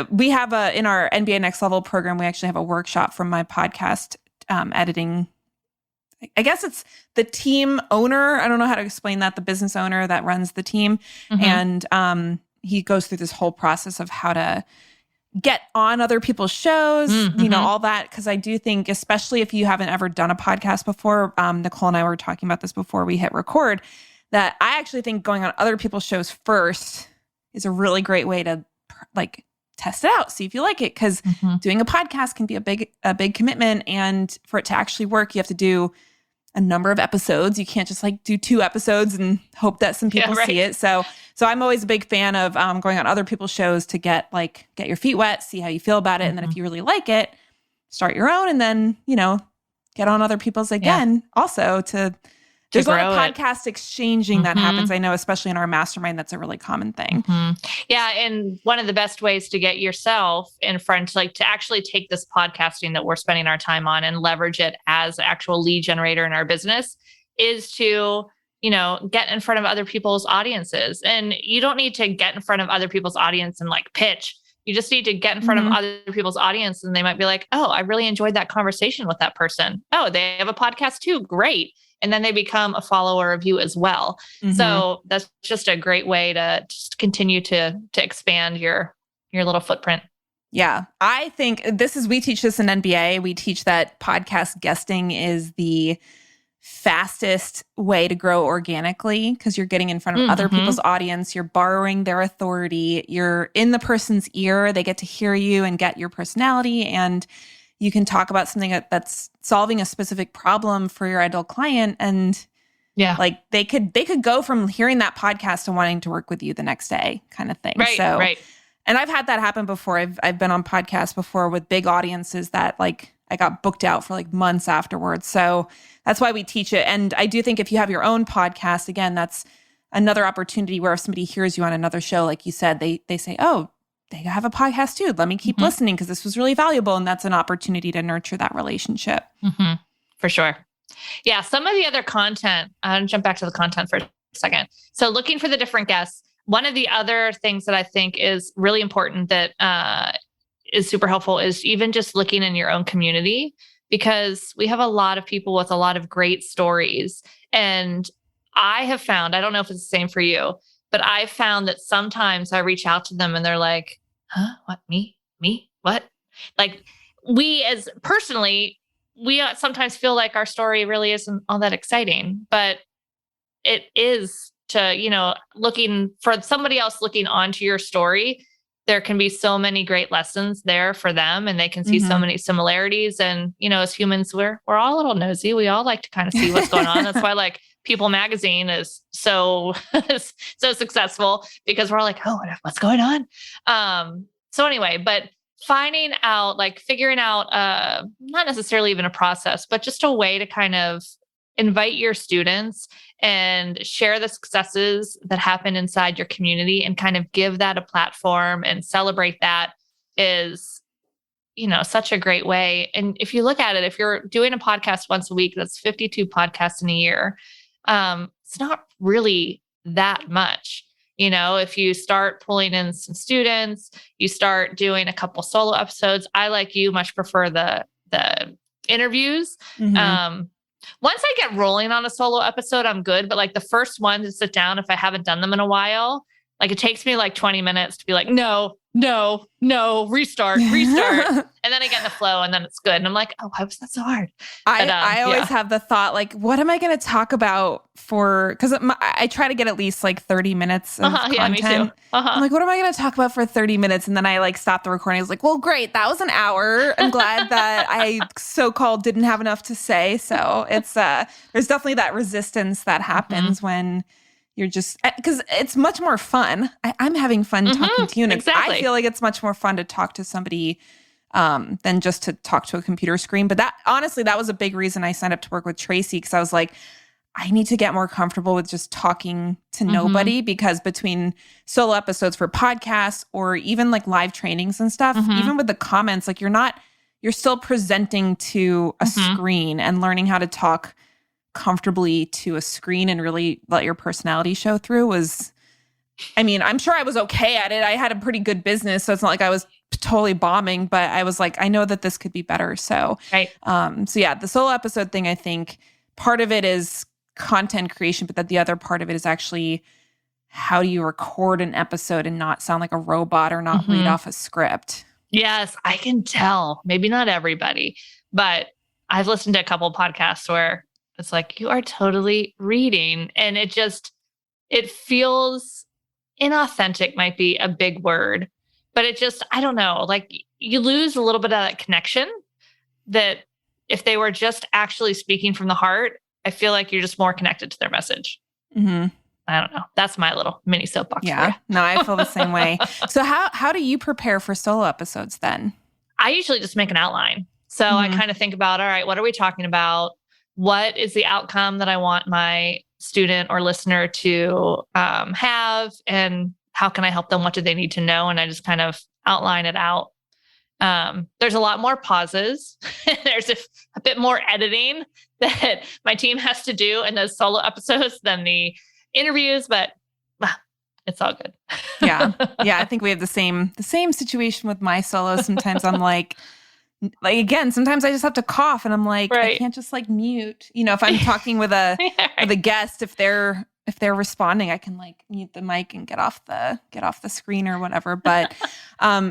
we have in our NBA Next Level program, we actually have a workshop from my podcast editing. I guess it's the team owner. I don't know how to explain that. The business owner that runs the team. And he goes through this whole process of how to get on other people's shows, all that. Because I do think, especially if you haven't ever done a podcast before, Nicole and I were talking about this before we hit record, that I actually think going on other people's shows first is a really great way to like test it out, see if you like it. Because doing a podcast can be a big commitment, and for it to actually work, you have to do a number of episodes. You can't just like do 2 episodes and hope that some people see it. So I'm always a big fan of going on other people's shows to get your feet wet, see how you feel about it, and then if you really like it, start your own, and then get on other people's again. Also there's a lot of podcast exchanging that happens. I know, especially in our mastermind, that's a really common thing. Yeah. And one of the best ways to get yourself in front, like to actually take this podcasting that we're spending our time on and leverage it as an actual lead generator in our business, is to, get in front of other people's audiences. And you don't need to get in front of other people's audience and like pitch. You just need to get in front of other people's audience, and they might be like, oh, I really enjoyed that conversation with that person. Oh, they have a podcast too. Great. And then they become a follower of you as well. So that's just a great way to just continue to expand your little footprint. Yeah. I think we teach this in NBA. We teach that podcast guesting is the fastest way to grow organically, because you're getting in front of other people's audience. You're borrowing their authority. You're in the person's ear. They get to hear you and get your personality, and you can talk about something that's solving a specific problem for your ideal client. And like they could go from hearing that podcast to wanting to work with you the next day, kind of thing. Right. And I've had that happen before. I've been on podcasts before with big audiences that like I got booked out for like months afterwards. So that's why we teach it. And I do think if you have your own podcast, again, that's another opportunity where if somebody hears you on another show, like you said, they say, oh, they have a podcast too. Let me keep listening because this was really valuable. And that's an opportunity to nurture that relationship. For sure. Yeah. Some of the other content, I'll jump back to the content for a second. So looking for the different guests. One of the other things that I think is really important that is super helpful is even just looking in your own community, because we have a lot of people with a lot of great stories. And I have found, I don't know if it's the same for you, but I found that sometimes I reach out to them and they're like, huh? What? Me? What? Like we sometimes feel like our story really isn't all that exciting, but it is to, looking for somebody else looking onto your story. There can be so many great lessons there for them, and they can see so many similarities. And, as humans, we're all a little nosy. We all like to kind of see what's going on. That's why like People magazine is so successful, because we're all like, oh, what's going on? So anyway, but figuring out, not necessarily even a process, but just a way to kind of invite your students and share the successes that happen inside your community and kind of give that a platform and celebrate that is, such a great way. And if you look at it, if you're doing a podcast once a week, that's 52 podcasts in a year. It's not really that much. If you start pulling in some students, you start doing a couple solo episodes. I, like you, much prefer the interviews. Once I get rolling on a solo episode, I'm good. But like the first one to sit down, if I haven't done them in a while, like it takes me like 20 minutes to be like, no, restart. And then I get in the flow and then it's good. And I'm like, oh, why was that so hard? I always have the thought, like, what am I going to talk about because I try to get at least like 30 minutes of content. Yeah, me too. I'm like, what am I going to talk about for 30 minutes? And then I like stop the recording. I was like, well, great. That was an hour. I'm glad that I so-called didn't have enough to say. So it's, there's definitely that resistance that happens when you're just, because it's much more fun. I'm having fun talking to you. And exactly. I feel like it's much more fun to talk to somebody than just to talk to a computer screen. But that, honestly, that was a big reason I signed up to work with Tracy, because I was like, I need to get more comfortable with just talking to nobody, because between solo episodes for podcasts or even like live trainings and stuff, even with the comments, like you're still presenting to a screen, and learning how to talk comfortably to a screen and really let your personality show through was, I mean, I'm sure I was okay at it. I had a pretty good business, so it's not like I was totally bombing, but I was like, I know that this could be better. So, so yeah, the solo episode thing, I think part of it is content creation, but that the other part of it is actually how do you record an episode and not sound like a robot or not read off a script? Yes, I can tell. Maybe not everybody, but I've listened to a couple of podcasts where it's like, you are totally reading, and it feels inauthentic, might be a big word, but it just, I don't know, like you lose a little bit of that connection that if they were just actually speaking from the heart, I feel like you're just more connected to their message. I don't know. That's my little mini soapbox. Yeah, no, I feel the same way. So how do you prepare for solo episodes then? I usually just make an outline. So I kind of think about, all right, what are we talking about? What is the outcome that I want my student or listener to have? And how can I help them? What do they need to know? And I just kind of outline it out. There's a lot more pauses. There's a bit more editing that my team has to do in those solo episodes than the interviews, but it's all good. Yeah. I think we have the same situation with my solos. Sometimes I'm like again, sometimes I just have to cough, and I'm like, I can't just like mute. You know, if I'm talking with a with a guest, if they're responding, I can like mute the mic and get off the screen or whatever. But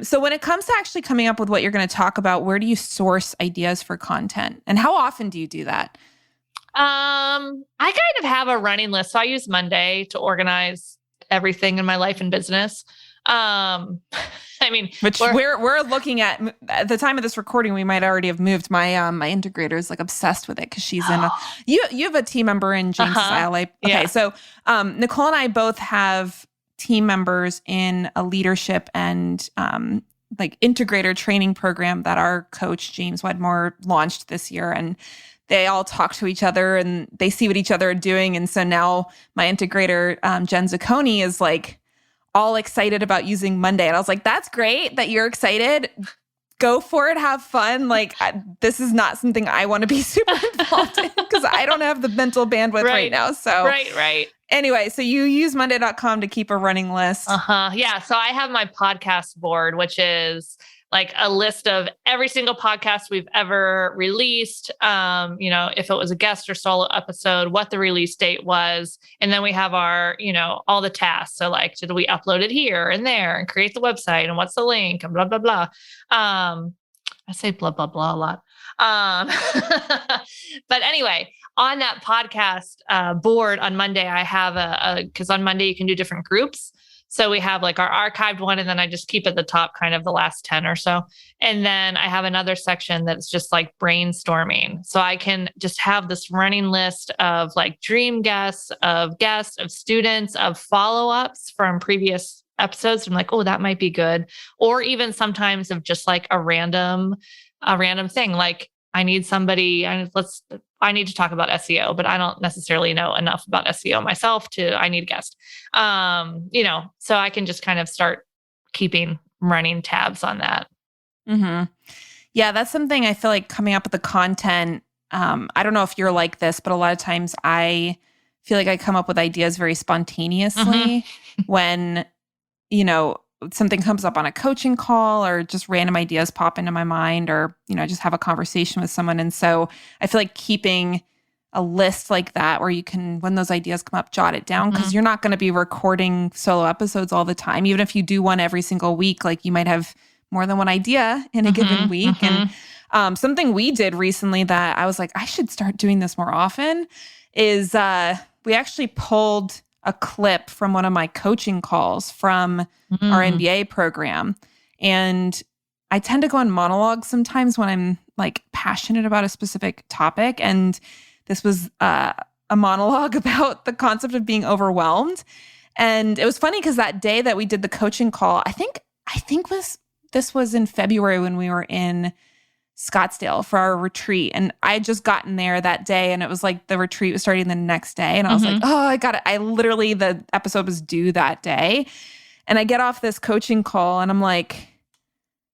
so when it comes to actually coming up with what you're going to talk about, where do you source ideas for content, and how often do you do that? I kind of have a running list. So I use Monday to organize everything in my life and business. I mean, which we're looking at the time of this recording, we might already have moved. My my integrator is like obsessed with it, because she's in you have a team member in James's ILA. Okay. So Nicole and I both have team members in a leadership and like integrator training program that our coach James Wedmore launched this year, and they all talk to each other and they see what each other are doing. And so now my integrator Jen Zacconi is like all excited about using Monday. And I was like, that's great that you're excited. Go for it. Have fun. Like, this is not something I want to be super involved in, because I don't have the mental bandwidth right now. So right. Anyway, so you use Monday.com to keep a running list. Yeah. So I have my podcast board, which is like a list of every single podcast we've ever released. If it was a guest or solo episode, what the release date was. And then we have our, all the tasks. So like, did we upload it here and there and create the website, and what's the link and blah, blah, blah. I say blah, blah, blah a lot. But anyway, on that podcast board on Monday, I have because on Monday you can do different groups. So we have like our archived one, and then I just keep at the top kind of the last 10 or so. And then I have another section that's just like brainstorming. So I can just have this running list of like dream guests, of students, of follow-ups from previous episodes. I'm like, oh, that might be good. Or even sometimes of just like a random thing. Like, I need somebody, I need to talk about SEO, but I don't necessarily know enough about SEO myself I need a guest. So I can just kind of start keeping running tabs on that. Yeah, that's something I feel like coming up with the content. I don't know if you're like this, but a lot of times I feel like I come up with ideas very spontaneously when, something comes up on a coaching call, or just random ideas pop into my mind, or, just have a conversation with someone. And so I feel like keeping a list like that, where you can, when those ideas come up, jot it down, because you're not going to be recording solo episodes all the time. Even if you do one every single week, like you might have more than one idea in a given week. And something we did recently that I was like, I should start doing this more often is we actually pulled a clip from one of my coaching calls from our MBA program. And I tend to go on monologues sometimes when I'm like passionate about a specific topic. And this was a monologue about the concept of being overwhelmed. And it was funny because that day that we did the coaching call, I think this was in February when we were in Scottsdale for our retreat. And I had just gotten there that day, and it was like the retreat was starting the next day. And I was like, oh, I got it. The episode was due that day. And I get off this coaching call and I'm like,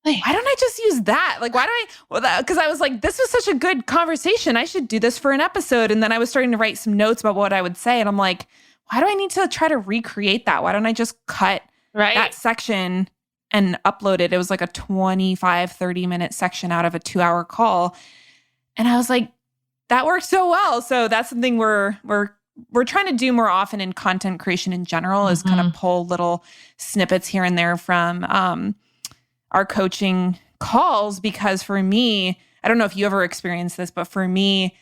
why don't I just use that? Like, why do I? Because I was like, this was such a good conversation. I should do this for an episode. And then I was starting to write some notes about what I would say. And I'm like, why do I need to try to recreate that? Why don't I just cut that section and upload it? It was like a 25, 30-minute section out of a 2-hour call. And I was like, that worked so well. So that's something we're trying to do more often in content creation in general, is kind of pull little snippets here and there from our coaching calls. Because for me, I don't know if you ever experienced this, but for me,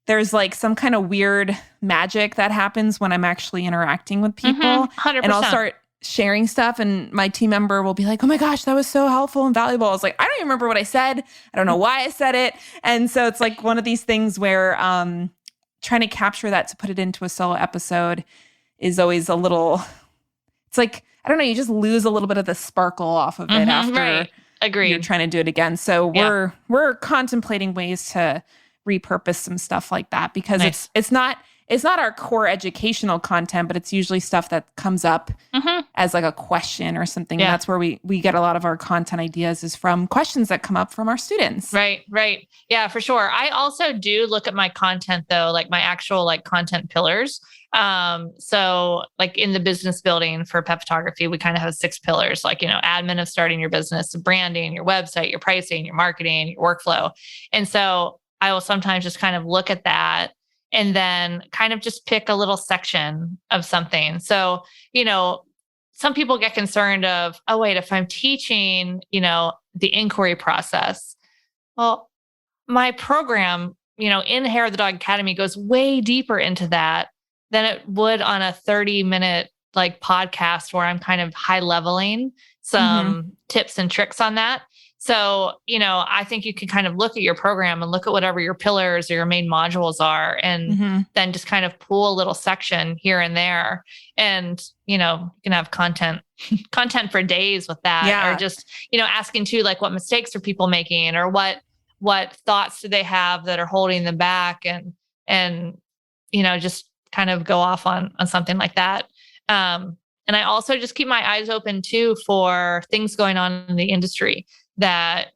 there's like some kind of weird magic that happens when I'm actually interacting with people. 100%. And I'll start sharing stuff and my team member will be like, oh my gosh, that was so helpful and valuable. I was like, I don't even remember what I said. I don't know why I said it. And so it's like one of these things where trying to capture that to put it into a solo episode is always a little, it's like, I don't know, you just lose a little bit of the sparkle off of it after you're trying to do it again. So we're contemplating ways to repurpose some stuff like that, because it's not our core educational content, but it's usually stuff that comes up as like a question or something. Yeah. And that's where we get a lot of our content ideas, is from questions that come up from our students. Right. Yeah, for sure. I also do look at my content though, like my actual like content pillars. So like in the business building for pet photography, we kind of have 6 pillars, like, admin of starting your business, branding, your website, your pricing, your marketing, your workflow. And so I will sometimes just kind of look at that and then kind of just pick a little section of something. So, some people get concerned of, oh, wait, if I'm teaching, the inquiry process, well, my program, in Hair of the Dog Academy goes way deeper into that than it would on a 30-minute like podcast where I'm kind of high leveling some tips and tricks on that. So, I think you can kind of look at your program and look at whatever your pillars or your main modules are, and then just kind of pull a little section here and there. And, you can have content for days with that. Yeah. Or just, asking too, like, what mistakes are people making, or what thoughts do they have that are holding them back, and just kind of go off on something like that. And I also just keep my eyes open too for things going on in the industry that,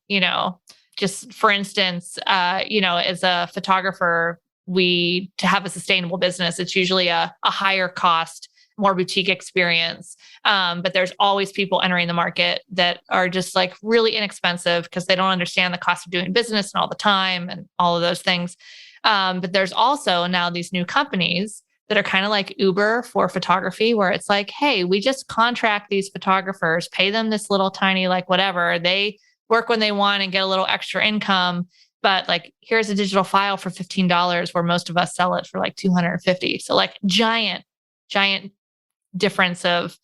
just for instance, as a photographer, to have a sustainable business, it's usually a higher cost, more boutique experience. But there's always people entering the market that are just like really inexpensive because they don't understand the cost of doing business and all the time and all of those things. But there's also now these new companies that are kind of like Uber for photography, where it's like, hey, we just contract these photographers, pay them this little tiny, like whatever, they work when they want and get a little extra income. But like, here's a digital file for $15 where most of us sell it for like $250. So like giant difference of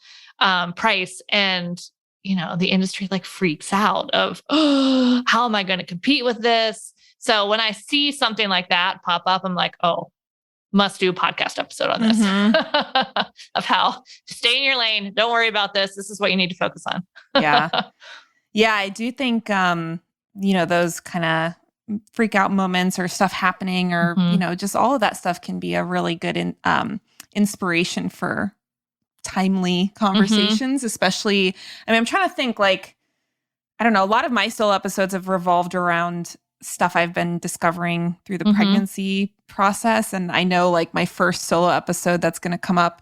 price. And, the industry like freaks out of, oh, how am I going to compete with this? So when I see something like that pop up, I'm like, oh, must do a podcast episode on this of how to stay in your lane. Don't worry about this. This is what you need to focus on. Yeah, I do think, those kind of freak out moments or stuff happening, or, just all of that stuff can be a really good inspiration for timely conversations, especially, I'm trying to think, like, I don't know, a lot of my solo episodes have revolved around stuff I've been discovering through the pregnancy process. And I know like my first solo episode that's going to come up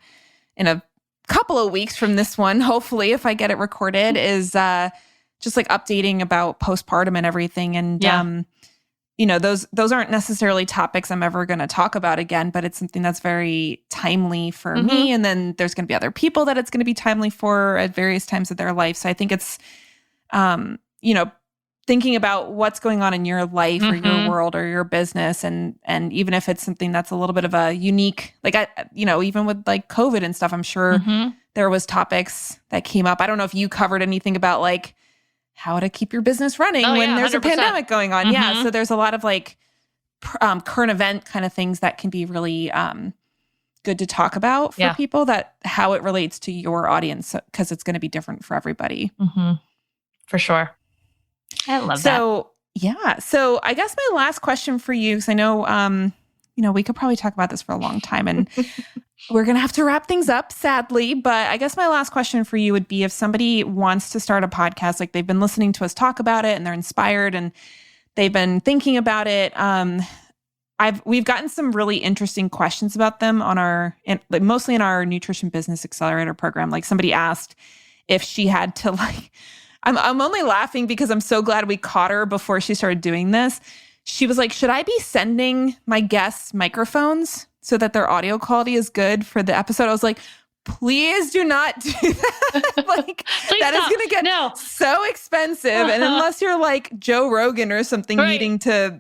in a couple of weeks from this one, hopefully, if I get it recorded, is just like updating about postpartum and everything. And, those aren't necessarily topics I'm ever going to talk about again, but it's something that's very timely for me. And then there's going to be other people that it's going to be timely for at various times of their life. So I think it's, thinking about what's going on in your life or your world or your business. And even if it's something that's a little bit of a unique, like, even with like COVID and stuff, I'm sure there was topics that came up. I don't know if you covered anything about like how to keep your business running when there's 100%. A pandemic going on. Yeah. So there's a lot of like current event kind of things that can be really good to talk about for people, that how it relates to your audience, because it's going to be different for everybody. Mm-hmm. For sure. I love that. So, yeah. So I guess my last question for you, because I know, we could probably talk about this for a long time and we're going to have to wrap things up, sadly. But I guess my last question for you would be, if somebody wants to start a podcast, like they've been listening to us talk about it and they're inspired and they've been thinking about it. We've gotten some really interesting questions about them on mostly in our Nutrition Business Accelerator program. Like somebody asked if she had to I'm only laughing because I'm so glad we caught her before she started doing this. She was like, should I be sending my guests microphones so that their audio quality is good for the episode? I was like, please do not do that. That is going to get so expensive. And unless you're like Joe Rogan or something needing to,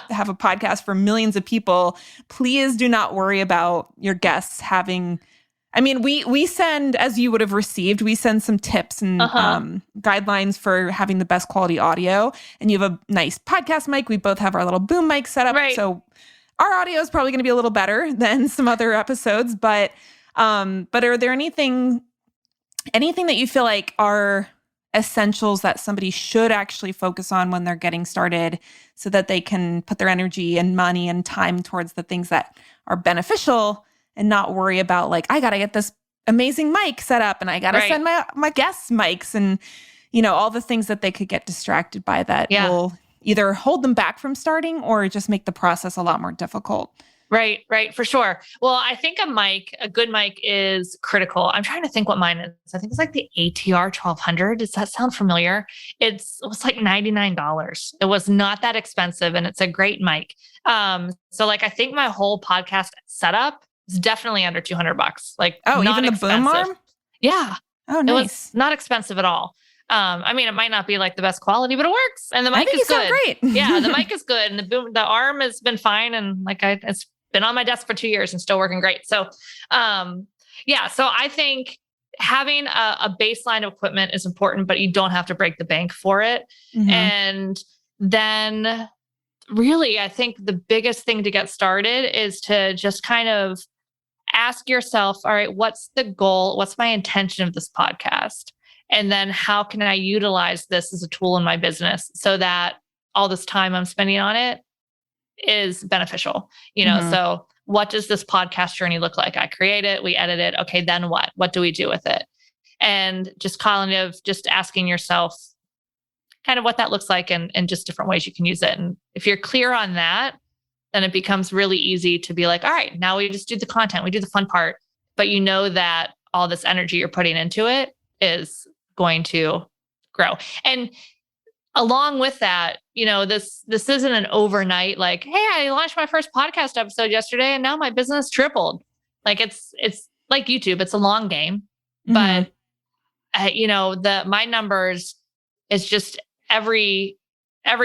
have a podcast for millions of people, please do not worry about your guests having, we send, as you would have received, we send some tips and guidelines for having the best quality audio. And you have a nice podcast mic. We both have our little boom mic set up. Right. So our audio is probably going to be a little better than some other episodes, but are there anything that you feel like are essentials that somebody should actually focus on when they're getting started so that they can put their energy and money and time towards the things that are beneficial and not worry about like, I got to get this amazing mic set up and I got to send my guests mics and, all the things that they could get distracted by that will either hold them back from starting or just make the process a lot more difficult. Right, for sure. Well, I think a good mic is critical. I'm trying to think what mine is. I think it's like the ATR 1200. Does that sound familiar? It was like $99. It was not that expensive and it's a great mic. So like I think my whole podcast setup is definitely under $200. Like, even the boom arm? Yeah. Oh, nice. It was not expensive at all. It might not be like the best quality, but it works. And the mic is good. Great. Yeah, the mic is good. And the arm has been fine. And it's been on my desk for 2 years and still working great. So, so I think having a baseline of equipment is important, but you don't have to break the bank for it. Mm-hmm. And then really, I think the biggest thing to get started is to just kind of ask yourself, all right, what's the goal? What's my intention of this podcast? And then how can I utilize this as a tool in my business so that all this time I'm spending on it is beneficial, mm-hmm. So what does this podcast journey look like? I create it, we edit it. Okay, then what? What do we do with it? And just just asking yourself kind of what that looks like and just different ways you can use it. And if you're clear on that, then it becomes really easy to be like, all right, now we just do the content, we do the fun part, but that all this energy you're putting into it is going to grow. And along with that, this isn't an overnight, like, hey, I launched my first podcast episode yesterday and now my business tripled. Like it's like YouTube, it's a long game, mm-hmm. but my numbers is just every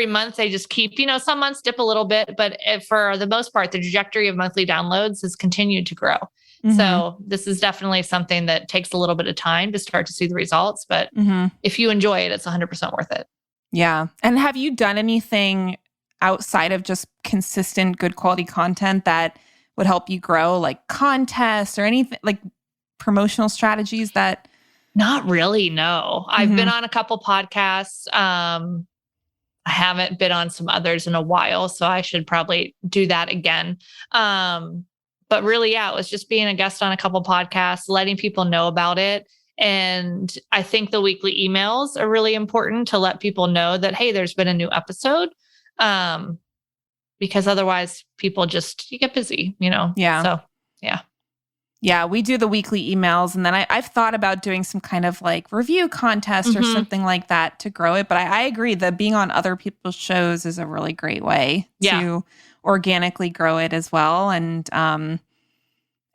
month they just keep, some months dip a little bit, but for the most part, the trajectory of monthly downloads has continued to grow. Mm-hmm. So this is definitely something that takes a little bit of time to start to see the results, but mm-hmm. if you enjoy it, it's 100% worth it. Yeah. And have you done anything outside of just consistent good quality content that would help you grow, like contests or anything, like promotional strategies that? Not really, no. Mm-hmm. I've been on a couple podcasts. I haven't been on some others in a while, so I should probably do that again. But really, it was just being a guest on a couple podcasts, letting people know about it. And I think the weekly emails are really important to let people know that, hey, there's been a new episode. Because otherwise people you get busy, Yeah. So, yeah. Yeah, we do the weekly emails. And then I've thought about doing some kind of like review contest mm-hmm. or something like that to grow it. But I agree that being on other people's shows is a really great way to organically grow it as well. And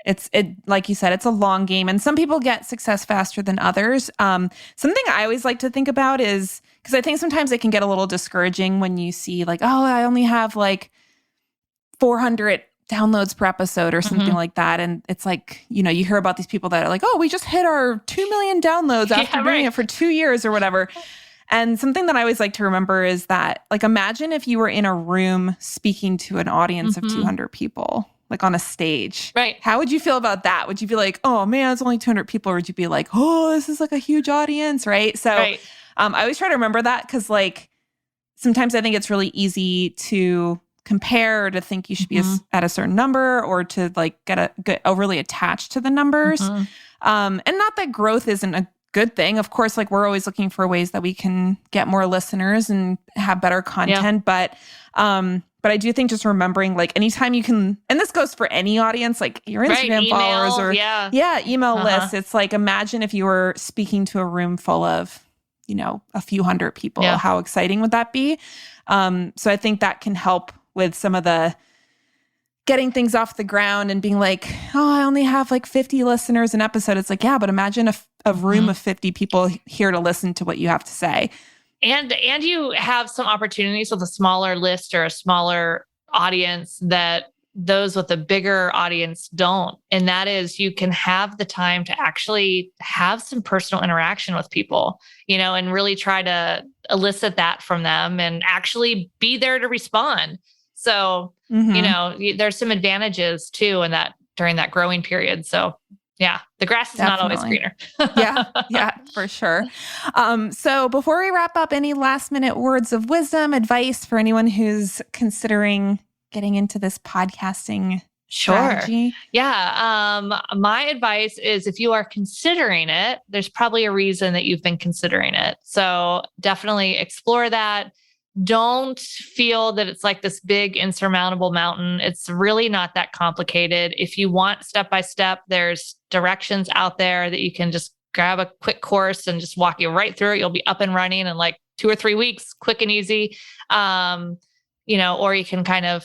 It's like you said, it's a long game, and some people get success faster than others. Something I always like to think about is, because I think sometimes it can get a little discouraging when you see like, oh, I only have like 400 downloads per episode or something mm-hmm. like that. And it's like, you hear about these people that are like, oh, we just hit our 2 million downloads after doing it for 2 years or whatever. And something that I always like to remember is that, like, imagine if you were in a room speaking to an audience of 200 people, like on a stage. Right. How would you feel about that? Would you be like, oh man, it's only 200 people? Or would you be like, oh, this is like a huge audience, right? So I always try to remember that because, like, sometimes I think it's really easy to compare, or to think you should be at a certain number, or to like get overly attached to the numbers. And not that growth isn't a good thing. Of course, like, we're always looking for ways that we can get more listeners and have better content. But I do think just remembering, like, anytime you can, and this goes for any audience, like your Instagram followers or email lists. It's like, imagine if you were speaking to a room full of, you know, a few hundred people. How exciting would that be? So I think that can help with some of the getting things off the ground and being like, oh, I only have like 50 listeners an episode. It's like, yeah, but imagine a room of 50 people here to listen to what you have to say. And you have some opportunities with a smaller list or a smaller audience that those with a bigger audience don't. And that is, you can have the time to actually have some personal interaction with people, you know, and really try to elicit that from them and actually be there to respond. So, you know, there's some advantages too in that during that growing period. So yeah, the grass is not always greener. yeah, for sure. So before we wrap up, any last minute words of wisdom, advice for anyone who's considering getting into this podcasting strategy? Yeah. My advice is, if you are considering it, there's probably a reason that you've been considering it. So definitely explore that. Don't feel that it's like this big insurmountable mountain. It's really not that complicated. If you want step-by-step, there's directions out there that you can just grab a quick course and just walk you right through it. You'll be up and running in like 2 or 3 weeks, quick and easy. You know, or you can kind of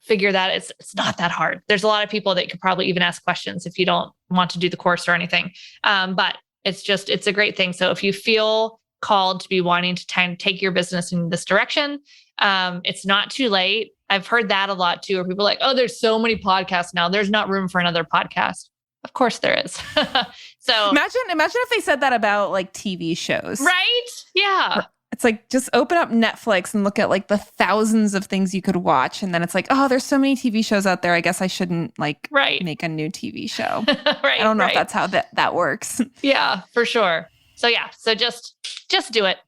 figure that it's not that hard. There's a lot of people that could probably even ask questions if you don't want to do the course or anything. But it's a great thing. So if you feel called to be wanting to take your business in this direction, it's not too late. I've heard that a lot too, where people are like, oh, there's so many podcasts now, there's not room for another podcast. Of course there is. So imagine if they said that about like TV shows. Right? Yeah. It's like, just open up Netflix and look at like the thousands of things you could watch. And then it's like, oh, there's so many TV shows out there. I guess I shouldn't make a new TV show. I don't know if that's how that works. Yeah, for sure. So yeah, so just do it.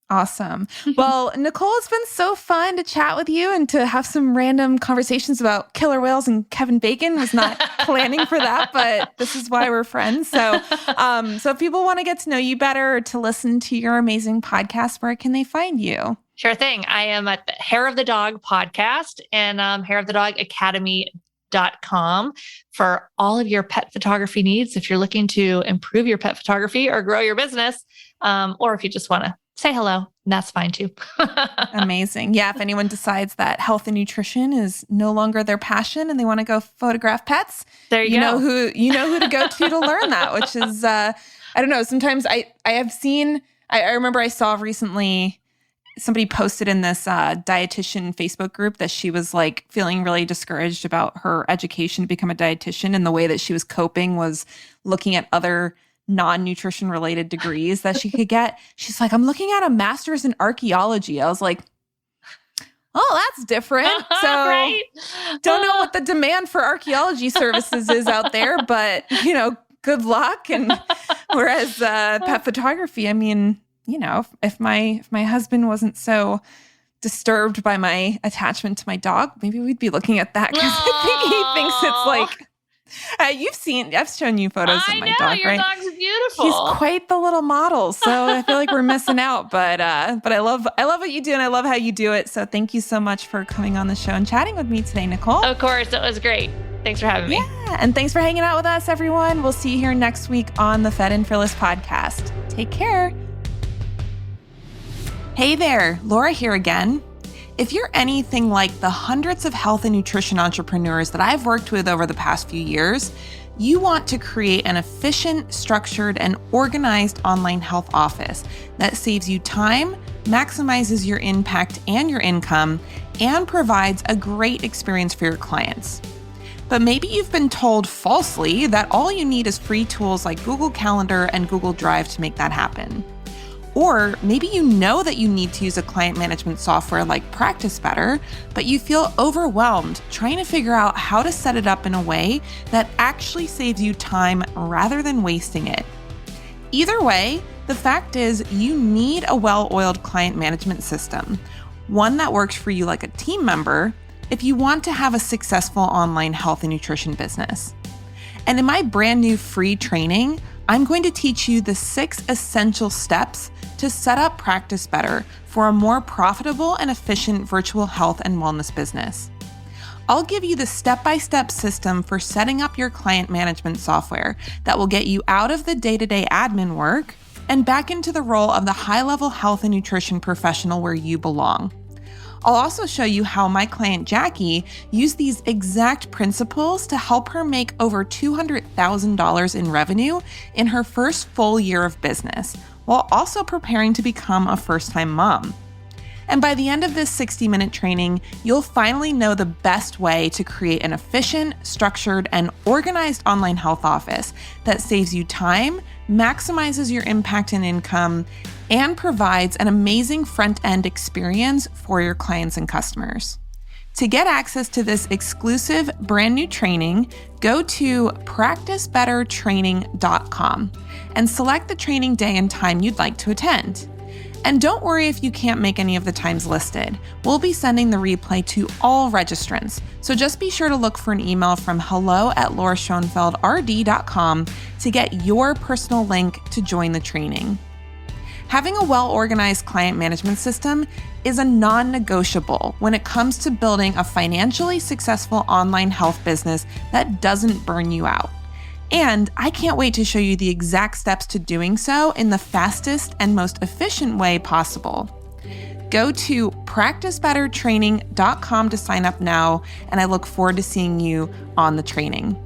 Awesome. Well, Nicole, it's been so fun to chat with you and to have some random conversations about killer whales and Kevin Bacon. Was not planning for that, but this is why we're friends. So if people want to get to know you better or to listen to your amazing podcast, where can they find you? Sure thing. I am at the Hair of the Dog podcast and hairofthedogacademy.com for all of your pet photography needs. If you're looking to improve your pet photography or grow your business, or if you just want to say hello, that's fine too. Amazing. Yeah. If anyone decides that health and nutrition is no longer their passion and they want to go photograph pets, there you go. You know who to go to learn that, which is, I don't know. Sometimes I remember I saw recently somebody posted in this dietitian Facebook group that she was like feeling really discouraged about her education to become a dietitian. And the way that she was coping was looking at other non-nutrition related degrees that she could get. She's like, I'm looking at a master's in archaeology. I was like, oh, that's different. So don't know what the demand for archusology services is out there, but you know, good luck. And whereas pet photography, I mean, you know, if my husband wasn't so disturbed by my attachment to my dog, maybe we'd be looking at that, because I think he thinks it's like, I've shown you photos of my dog, your right? dog's beautiful. He's quite the little model. So I feel like we're missing out, but I love what you do and I love how you do it. So thank you so much for coming on the show and chatting with me today, Nicole. Of course. It was great. Thanks for having me. Yeah. And thanks for hanging out with us, everyone. We'll see you here next week on the Fed and Fearless podcast. Take care. Hey there, Laura here again. If you're anything like the hundreds of health and nutrition entrepreneurs that I've worked with over the past few years, you want to create an efficient, structured, and organized online health office that saves you time, maximizes your impact and your income, and provides a great experience for your clients. But maybe you've been told falsely that all you need is free tools like Google Calendar and Google Drive to make that happen. Or maybe you know that you need to use a client management software like Practice Better, but you feel overwhelmed trying to figure out how to set it up in a way that actually saves you time rather than wasting it. Either way, the fact is you need a well-oiled client management system, one that works for you like a team member if you want to have a successful online health and nutrition business. And in my brand new free training, I'm going to teach you the 6 essential steps to set up Practice Better for a more profitable and efficient virtual health and wellness business. I'll give you the step-by-step system for setting up your client management software that will get you out of the day-to-day admin work and back into the role of the high-level health and nutrition professional where you belong. I'll also show you how my client Jackie used these exact principles to help her make over $200,000 in revenue in her first full year of business, while also preparing to become a first-time mom. And by the end of this 60-minute training, you'll finally know the best way to create an efficient, structured, and organized online health office that saves you time, maximizes your impact and income, and provides an amazing front-end experience for your clients and customers. To get access to this exclusive brand new training, go to practicebettertraining.com and select the training day and time you'd like to attend. And don't worry if you can't make any of the times listed. We'll be sending the replay to all registrants, so just be sure to look for an email from hello@lauraschoenfeldrd.com to get your personal link to join the training. Having a well-organized client management system is a non-negotiable when it comes to building a financially successful online health business that doesn't burn you out. And I can't wait to show you the exact steps to doing so in the fastest and most efficient way possible. Go to practicebettertraining.com to sign up now, and I look forward to seeing you on the training.